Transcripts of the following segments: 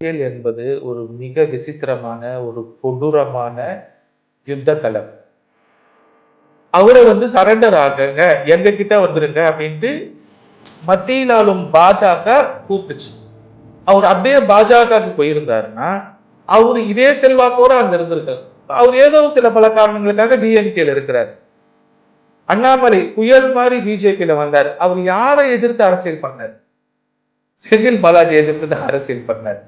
அரசியல் என்பது ஒரு மிக விசித்திரமான ஒரு கொடூரமான யுத்த களம். அவரை சரண்டர் ஆகுங்க, எங்க கிட்ட வந்துருங்க அப்படின்ட்டு மத்தியில் ஆளும் பாஜக கூப்பிடுச்சு. அவர் அப்படியே பாஜகவுக்கு போயிருந்தாருன்னா அவரு இதே செல்வாக்கோட அங்க இருந்திருக்காரு. அவர் ஏதோ சில பல காரணங்களுக்காக டிஎம்கேல இருக்கிறார். அண்ணாமலை புயல் மாதிரி பிஜேபியில வந்தார். அவர் யாரை எதிர்த்து அரசியல் பண்ணார்? செந்தில் பாலாஜி எதிர்த்து தான் அரசியல் பண்ணார்.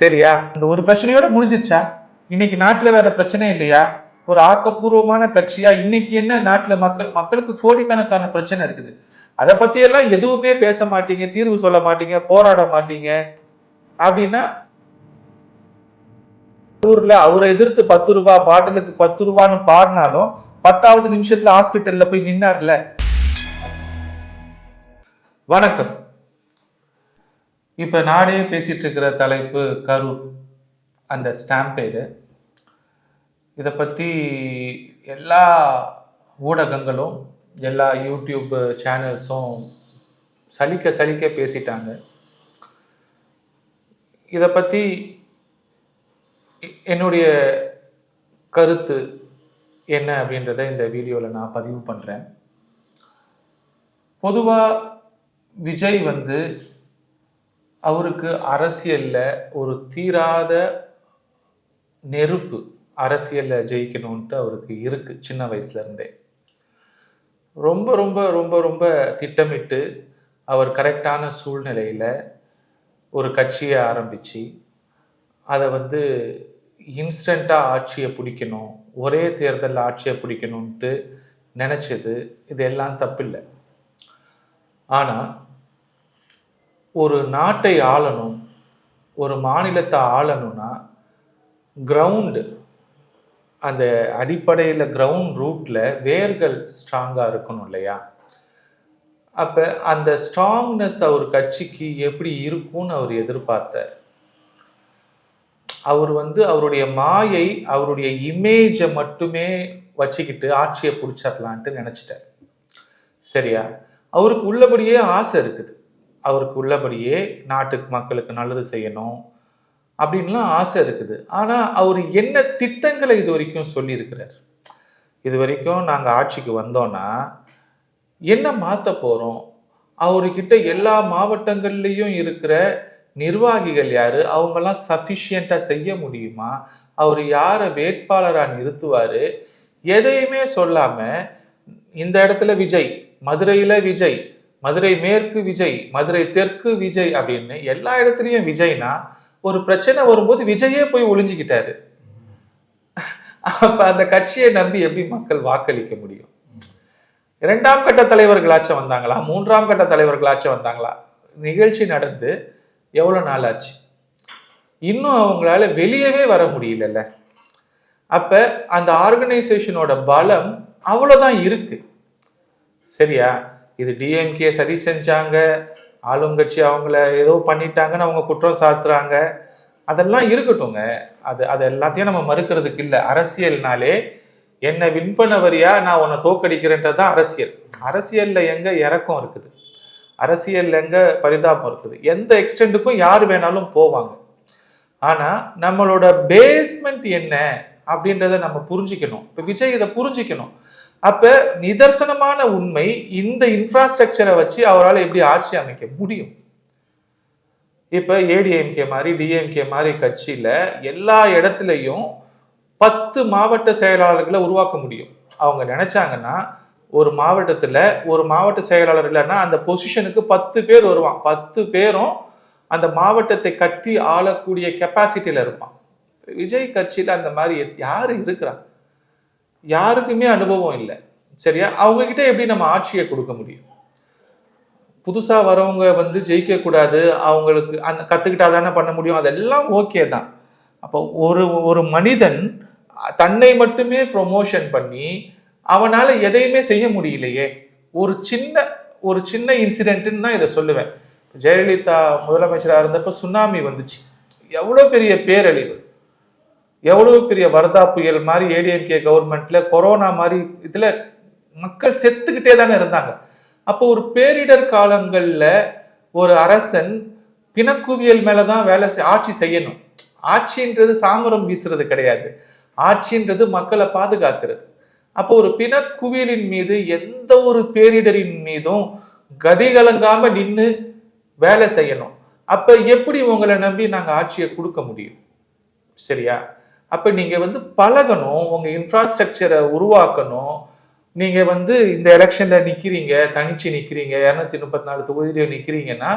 சரியா? இந்த ஒரு பிரச்சனையோட முடிஞ்சிருச்சா? இன்னைக்கு நாட்டுல வேற பிரச்சனை இல்லையா? ஒரு ஆக்கப்பூர்வமான கட்சியா இன்னைக்கு என்ன நாட்டுல மக்களுக்கு கோடிக்கணக்கான பிரச்சனை இருக்குது. அதை பத்தி எல்லாம் எதுவுமே பேச மாட்டீங்க, தீர்வு சொல்ல மாட்டீங்க, போராட மாட்டீங்க அப்படின்னா ஊர்ல அவரை எதிர்த்து 10 ரூபாய் பாட்டிலுக்கு 10 ரூபான்னு பாடினாலும் 10வது நிமிஷத்துல ஹாஸ்பிட்டல்ல போய் நின்னார்ல. வணக்கம். இப்ப நாடே பேசிட்டு இருக்கிற தலைப்பு கரூர் அந்த ஸ்டாம்பேடு. இதை பத்தி எல்லா ஊடகங்களும் எல்லா யூடியூப் சேனல்ஸும் சலிக்க பேசிட்டாங்க. இதை பத்தி என்னுடைய கருத்து என்ன அப்படின்றத இந்த வீடியோல நான் பதிவு பண்றேன். பொதுவா விஜய் அவருக்கு அரசியல்ல ஒரு தீராத நெருப்பு, அரசியல்ல ஜெயிக்கணும்ட்டு அவருக்கு இருக்கு சின்ன வயசுல இருந்தே. ரொம்ப ரொம்ப ரொம்ப ரொம்ப திட்டமிட்டு அவர் கரெக்டான சூழ்நிலையில ஒரு கட்சியை ஆரம்பிச்சு அதை இன்ஸ்டண்டா ஆட்சியை பிடிக்கணும், ஒரே தேர்தலில் ஆட்சியை பிடிக்கணும்ட்டு நினைச்சது இதெல்லாம் தப்பில்லை. ஆனா ஒரு நாட்டை ஆளணும், ஒரு மாநிலத்தை ஆளணும்னா கிரவுண்டு, அந்த அடிப்படையில் கிரவுண்ட் ரூட்ல வேர்கள் ஸ்ட்ராங்கா இருக்கணும் இல்லையா? அப்ப அந்த ஸ்ட்ராங்னஸ் அவர் கட்சிக்கு எப்படி இருக்கும்னு அவர் எதிர்பார்த்தார். அவர் அவருடைய மாயை, அவருடைய இமேஜை மட்டுமே வச்சுக்கிட்டு ஆட்சியை பிடிச்சிடலான்ட்டு நினைச்சிட்டார். சரியா? அவருக்கு உள்ளபடியே ஆசை இருக்குது, அவருக்கு உள்ளபடியே நாட்டுக்கு மக்களுக்கு நல்லது செய்யணும் அப்படின்லாம் ஆசை இருக்குது. ஆனா அவர் என்ன திட்டங்களை இது வரைக்கும் சொல்லியிருக்கிறார்? இது வரைக்கும் நாங்க ஆட்சிக்கு வந்தோம்னா என்ன மாத்த போறோம், அவர்கிட்ட எல்லா மாவட்டங்கள்லயும் இருக்கிற நிர்வாகிகள் யாரு, அவங்கெல்லாம் சஃபிஷியண்டா செய்ய முடியுமா, அவர் யாரை வேட்பாளரா நிறுத்துவாரு, எதையுமே சொல்லாம இந்த இடத்துல விஜய், மதுரையில விஜய், மதுரை மேற்கு விஜய், மதுரை தெற்கு விஜய் அப்படின்னு எல்லா இடத்துலயும் விஜய்னா ஒரு பிரச்சனை வரும்போது விஜயே போய் ஒளிஞ்சுக்கிட்டாரு. அப்ப அந்த கட்சியை நம்பி எப்படி மக்கள் வாக்களிக்க முடியும்? 2ஆம் கட்ட தலைவர்களாச்சும் வந்தாங்களா, 3ஆம் கட்ட தலைவர்களாச்சும் வந்தாங்களா? நிகழ்ச்சி நடந்து எவ்வளவு நாள் ஆச்சு? இன்னும் அவங்களால வெளியவே வர முடியல. அப்ப அந்த ஆர்கனைசேஷனோட பலம் அவ்வளவுதான் இருக்கு. சரியா? இது டிஎம்கே சதி செஞ்சாங்க, ஆளுங்கட்சி அவங்கள ஏதோ பண்ணிட்டாங்கன்னு அவங்க குற்றம் சாத்துறாங்க, அதெல்லாம் இருக்கட்டும்ங்க. அது எல்லாத்தையும் நம்ம மறுக்கிறதுக்கு இல்லை. அரசியல்னாலே என்ன வின் பண்ண வரியா, நான் உன்னை தோக்கடிக்கிறேன்றதுதான் அரசியல். அரசியல்ல எங்க இறக்கம் இருக்குது, அரசியல் எங்க பரிதாபம் இருக்குது? எந்த எக்ஸ்டெண்டுக்கும் யார் வேணாலும் போவாங்க. ஆனா நம்மளோட பேஸ்மெண்ட் என்ன அப்படின்றத நம்ம புரிஞ்சுக்கணும். இப்ப விஜய் இதை புரிஞ்சுக்கணும். அப்ப நிதர்சனமான உண்மை, இந்த இன்ஃப்ராஸ்ட்ரக்சரை வச்சு அவரால் எப்படி ஆட்சி அமைக்க முடியும்? இப்ப ஏடிஎம்கே மாதிரி டிஎம்கே மாதிரி கட்சியில எல்லா இடத்துலையும் 10 மாவட்ட செயலாளர்களை உருவாக்க முடியும். அவங்க நினைச்சாங்கன்னா ஒரு மாவட்டத்துல ஒரு மாவட்ட செயலாளர் இல்லைன்னா அந்த பொசிஷனுக்கு 10 பேர் வருவான். 10 பேரும் அந்த மாவட்டத்தை கட்டி ஆளக்கூடிய கெப்பாசிட்டியில இருப்பான். விஜய் கட்சியில அந்த மாதிரி யாரு இருக்கிறா? யாருக்குமே அனுபவம் இல்லை. சரியா? அவங்க கிட்ட எப்படி நம்ம ஆட்சியை கொடுக்க முடியும்? புதுசா வரவங்க ஜெயிக்க கூடாது, அவங்களுக்கு அந்த கத்துக்கிட்டாதானே பண்ண முடியும், அதெல்லாம் ஓகே தான். அப்போ ஒரு மனிதன் தன்னை மட்டுமே ப்ரொமோஷன் பண்ணி அவனால எதையுமே செய்ய முடியலையே. ஒரு சின்ன இன்சிடென்ட்னு தான் இதை சொல்லுவேன். ஜெயலலிதா முதலமைச்சராக இருந்தப்ப சுனாமி வந்துச்சு, எவ்வளவு பெரிய பேரழிவு, எவ்வளவு பெரிய வர்தா புயல் மாதிரி ஏடிஎம்கே கவர்மெண்ட்ல கொரோனா மாதிரி இதுல மக்கள் செத்துக்கிட்டே தானே இருந்தாங்க. அப்போ ஒரு பேரிடர் காலங்கள்ல ஒரு அரசன் பிணக்குவியல் மேலதான் ஆட்சி செய்யணும். ஆட்சின்றது சாமரம் வீசுறது கிடையாது. ஆட்சின்றது மக்களை பாதுகாக்கிறது. அப்போ ஒரு பிணக்குவியலின் மீது எந்த ஒரு பேரிடரின் மீதும் கதி கலங்காம நின்று வேலை செய்யணும். அப்ப எப்படி உங்களை நம்பி நாங்க ஆட்சியை கொடுக்க முடியும்? சரியா? அப்ப நீங்க பழகணும், உங்க இன்ஃப்ராஸ்ட்ரக்சரை உருவாக்கணும். நீங்க இந்த எலெக்ஷன்ல நிக்கிறீங்க, தனிச்சு நிக்கிறீங்க, 234 தொகுதியில நிக்கிறீங்கன்னா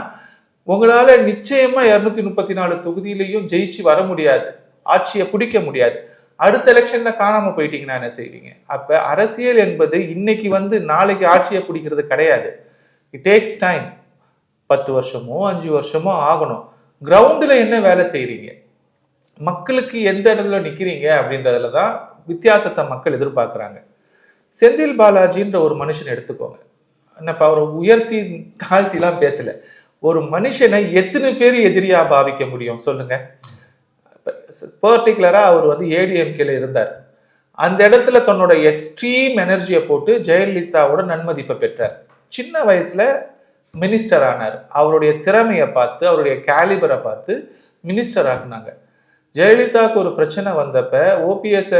உங்களால நிச்சயமா 234 தொகுதியிலையும் ஜெயிச்சு வர முடியாது, ஆட்சியை பிடிக்க முடியாது. அடுத்த எலெக்ஷன்ல காணாம போயிட்டீங்கன்னா என்ன செய்வீங்க? அப்ப அரசியல் என்பது இன்னைக்கு நாளைக்கு ஆட்சியை பிடிக்கிறது கிடையாது. It takes time. 10 வருஷமோ 5 வருஷமோ ஆகணும். கிரவுண்ட்ல என்ன வேலை செய்யறீங்க, மக்களுக்கு எந்த இடத்துல நிக்கிறீங்க அப்படின்றதுல தான் வித்தியாசத்தை மக்கள் எதிர்பார்க்கிறாங்க. செந்தில் பாலாஜின்ற ஒரு மனுஷன் எடுத்துக்கோங்க. என்னப்பா அவரை உயர்த்தி தாழ்த்திலாம் பேசல. ஒரு மனுஷனை எத்தனை பேர் எதிரியா பாவிக்க முடியும் சொல்லுங்க? பர்டிகுலரா அவர் ஏடிஎம்கேல இருந்தார். அந்த இடத்துல தன்னோட எக்ஸ்ட்ரீம் எனர்ஜியை போட்டு ஜெயலலிதாவோட நன்மதிப்பை பெற்றார். சின்ன வயசுல மினிஸ்டர் ஆனார். அவருடைய திறமையை பார்த்து, அவருடைய கேலிபரை பார்த்து மினிஸ்டர் ஆக்குனாங்க. ஜெயலலிதாவுக்கு ஒரு பிரச்சனை வந்தப்ப ஓபிஎஸ்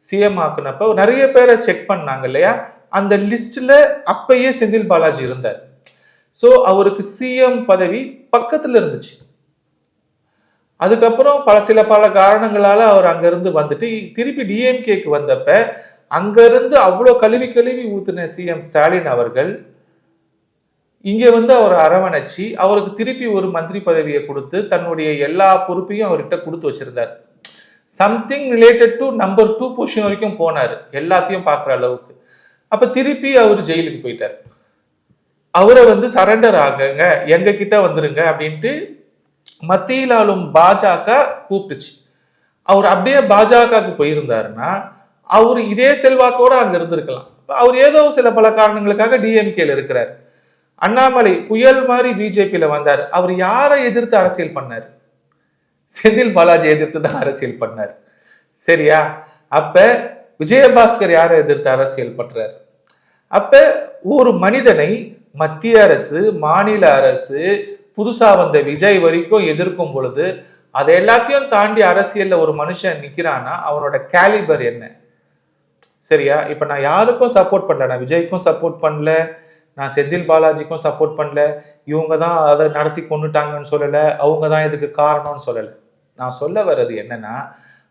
சிஎம் ஆக்குனப்ப நிறைய பேரை செக் பண்ணாங்க இல்லையா? அந்த லிஸ்ட்ல அப்பயே செந்தில் பாலாஜி இருந்தார். ஸோ அவருக்கு சிஎம் பதவி பக்கத்துல இருந்துச்சு. அதுக்கப்புறம் பல காரணங்களால அவர் அங்கிருந்து வந்துட்டு திருப்பி டிஎம்கேக்கு வந்தப்ப அங்கிருந்து அவ்வளோ கழுவி ஊத்துன சிஎம் ஸ்டாலின் அவர்கள் இங்க அவரை அரவணைச்சு அவருக்கு திருப்பி ஒரு மந்திரி பதவியை கொடுத்து தன்னுடைய எல்லா பொறுப்பையும் அவர்கிட்ட கொடுத்து வச்சிருந்தார். Something related to number 2 position வரைக்கும் போனாரு, எல்லாத்தையும் பார்க்குற அளவுக்கு. அப்ப திருப்பி அவர் ஜெயிலுக்கு போயிட்டார். அவரை சரண்டர் ஆகுங்க, எங்க கிட்ட வந்துருங்க அப்படின்ட்டு மத்தியில் ஆளும் பாஜக கூப்பிட்டுச்சு. அவர் அப்படியே பாஜகவுக்கு போயிருந்தாருன்னா அவர் இதே செல்வாக்கோட அங்க இருந்திருக்கலாம். அவர் ஏதோ பல காரணங்களுக்காக டிஎம்கேல இருக்கிறார். அண்ணாமலை புயல் மாதிரி பிஜேபியில வந்தார். அவர் யாரை எதிர்த்து அரசியல் பண்ணார்? செந்தில் பாலாஜி எதிர்த்து தான் அரசியல் பண்ணார். சரியா? அப்ப விஜயபாஸ்கர் யாரை எதிர்த்து அரசியல் பண்றார்? அப்ப ஒரு மனிதனை மத்திய அரசு, மாநில அரசு, புதுசா வந்த விஜய் வரைக்கும் எதிர்க்கும் பொழுது அதை எல்லாத்தையும் தாண்டி அரசியல்ல ஒரு மனுஷன் நிக்கிறான்னா அவனோட கேலிபர் என்ன? சரியா? இப்ப நான் யாருக்கும் சப்போர்ட் பண்ணல, நான் விஜய்க்கும் சப்போர்ட் பண்ணல, நான் செந்தில் பாலாஜிக்கும் சப்போர்ட் பண்ணல, இவங்க தான் அதை நடத்தி கொண்டுட்டாங்கன்னு சொல்லல, அவங்க தான் இதுக்கு காரணம்னு சொல்லல. நான் சொல்ல வர்றது என்னன்னா,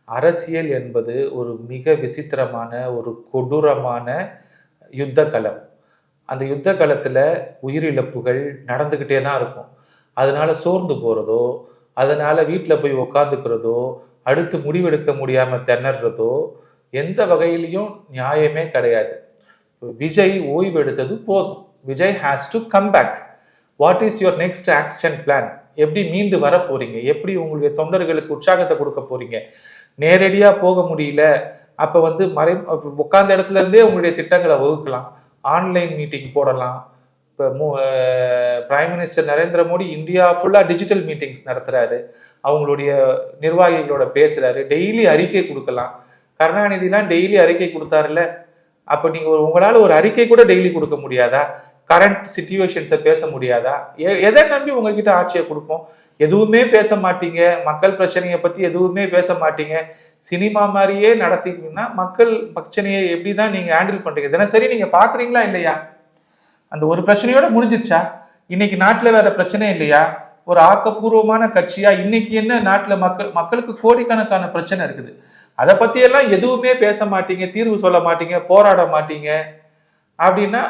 அரசியல் என்பது ஒரு மிக விசித்திரமான ஒரு கொடூரமான யுத்த களம். அந்த யுத்த களத்துல உயிரிழப்புகள் நடந்துகிட்டே தான் இருக்கும். அதனால சோர்ந்து போறதோ, அதனால வீட்டில் போய் உக்காந்துக்கிறதோ, அடுத்து முடிவெடுக்க முடியாம திணறதோ எந்த வகையிலையும் நியாயமே கிடையாது. விஜய் ஓய்வு எடுத்தது போதும். Vijay has to come back. What is your next action plan? எப்படி மீண்டு வர போறீங்க? எப்படி உங்களுடைய தொண்டர்களுக்கு உற்சாகத்தை கொடுக்க போறீங்க? நேரடியா போக முடியல, அப்ப உட்கார்ந்த இடத்துல இருந்தே உங்களுடைய திட்டங்களை வகுக்கலாம். ஆன்லைன் மீட்டிங் போடலாம். இப்போ prime minister Narendra Modi India ஃபுல்லா டிஜிட்டல் மீட்டிங்ஸ் நடத்துறாரு, அவங்களுடைய நிர்வாகிகளோட பேசுறாரு, டெய்லி அறிக்கை கொடுக்கலாம். கருணாநிதிலாம் டெய்லி அறிக்கை கொடுத்தாருல்ல, அப்ப நீங்க உங்களால ஒரு அறிக்கை கூட டெய்லி கொடுக்க முடியாதா? கரண்ட் சிச்சுவேஷன்ஸை பேச முடியாதா? எதை நம்பி உங்ககிட்ட ஆட்சியை கொடுப்போம்? எதுவுமே பேச மாட்டீங்க, மக்கள் பிரச்சனையை பத்தி எதுவுமே பேச மாட்டீங்க, சினிமா மாதிரியே நடத்தீங்கன்னா மக்கள் பிரச்சனையை எப்படிதான் நீங்க ஹேண்டில் பண்றீங்க? தினசரி நீங்க பாக்குறீங்களா இல்லையா? அந்த ஒரு பிரச்சனையோட முடிஞ்சிச்சா? இன்னைக்கு நாட்டுல வேற பிரச்சனை இல்லையா? ஒரு ஆக்கப்பூர்வமான கட்சியா இன்னைக்கு என்ன நாட்டுல மக்களுக்கு கோடிக்கணக்கான பிரச்சனை இருக்குது, அதை பத்தி எல்லாம் எதுவுமே பேச மாட்டீங்க, தீர்வு சொல்ல மாட்டீங்க, போராட மாட்டீங்க அப்படின்னா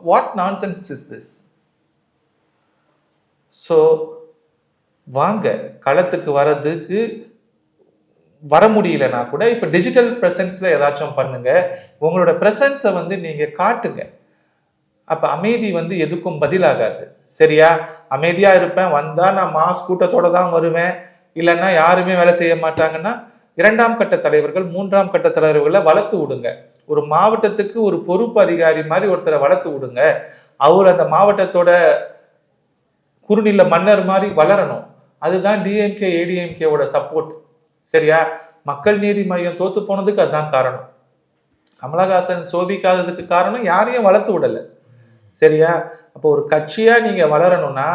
what nonsense is this? So வாங்க, களத்துக்கு வர்றதுக்கு வர முடியலன்னா கூட இப்ப டிஜிட்டல் பிரசன்ஸ்ல ஏதாச்சும் பண்ணுங்க, உங்களோட பிரசன்ஸை நீங்க காட்டுங்க. அப்ப அமைதி எதுக்கும் பதிலாகாது. சரியா? அமைதியா இருப்பேன், வந்தா நான் மாஸ் கூட்டத்தோட தான் வருவேன், இல்லைன்னா யாருமே வேலை செய்ய மாட்டாங்கன்னா 2ஆம் கட்ட தலைவர்கள் 3ஆம் கட்ட தலைவர்களை வளர்த்து விடுங்க. ஒரு மாவட்டத்துக்கு ஒரு பொறுப்பு அதிகாரி மாதிரி ஒருத்தரை வளர்த்து விடுங்க. அவர் அந்த மாவட்டத்தோட குறுநில மன்னர் மாதிரி வளரணும். அதுதான் டிஎம்கே ஏடிஎம்கேவோட சப்போர்ட். சரியா? மக்கள் நீதி மையம் தோத்து போனதுக்கு அதுதான் காரணம். கமலஹாசன் சோபிக்காததுக்கு காரணம் யாரையும் வளர்த்து விடல. சரியா? அப்போ ஒரு கட்சியா நீங்க வளரணும்னா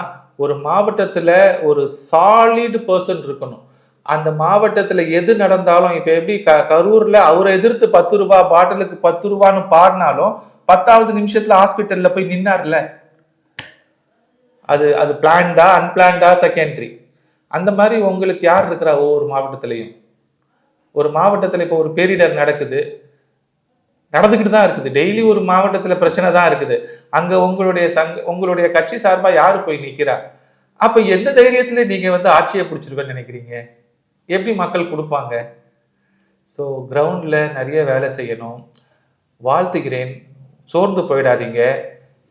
ஒரு மாவட்டத்துல ஒரு சாலிட் பர்சன் இருக்கணும். அந்த மாவட்டத்துல எது நடந்தாலும் இப்ப எப்படி கரூர்ல அவரை எதிர்த்து 10 ரூபாய் பாட்டிலுக்கு 10 ரூபான்னு பாடினாலும் 10வது நிமிஷத்துல ஹாஸ்பிட்டல்ல போய் நின்னார்ல. அது அது பிளான்டா அன்பிளான்டா செகண்டரி. அந்த மாதிரி உங்களுக்கு யார் இருக்கிறா ஒவ்வொரு மாவட்டத்திலையும்? ஒரு மாவட்டத்துல இப்போ ஒரு பேரிடர் நடக்குது, நடந்துகிட்டு தான் இருக்குது. டெய்லி ஒரு மாவட்டத்துல பிரச்சனை தான் இருக்குது. அங்க உங்களுடைய கட்சி சார்பா யாரு போய் நிக்கிறா? அப்ப எந்த தைரியத்துல நீங்க ஆட்சியை பிடிச்சிருக்கன்னு நினைக்கிறீங்க? எப்படி மக்கள் கொடுப்பாங்க? ஸோ கிரவுண்ட்ல நிறைய வேலை செய்யணும். வாழ்த்துகிறேன். சோர்ந்து போயிடாதீங்க.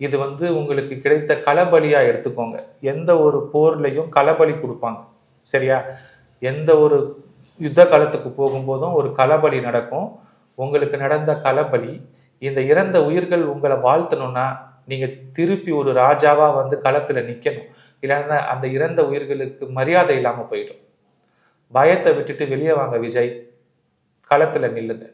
இது உங்களுக்கு கிடைத்த களபலியா எடுத்துக்கோங்க. எந்த ஒரு போர்லையும் களபலி கொடுப்பாங்க, சரியா? எந்த ஒரு யுத்த காலத்துக்கு போகும்போதும் ஒரு களபலி நடக்கும். உங்களுக்கு நடந்த களபலி, இந்த இறந்த உயிர்கள் உங்களை வாழ்த்தணும்னா நீங்க திருப்பி ஒரு ராஜாவா களத்துல நிக்கணும். இல்லைன்னா அந்த இறந்த உயிர்களுக்கு மரியாதை இல்லாம போயிடும். பயத்தை விட்டுட்டு வெளியே வாங்க விஜய், களத்துல நில்லுங்க.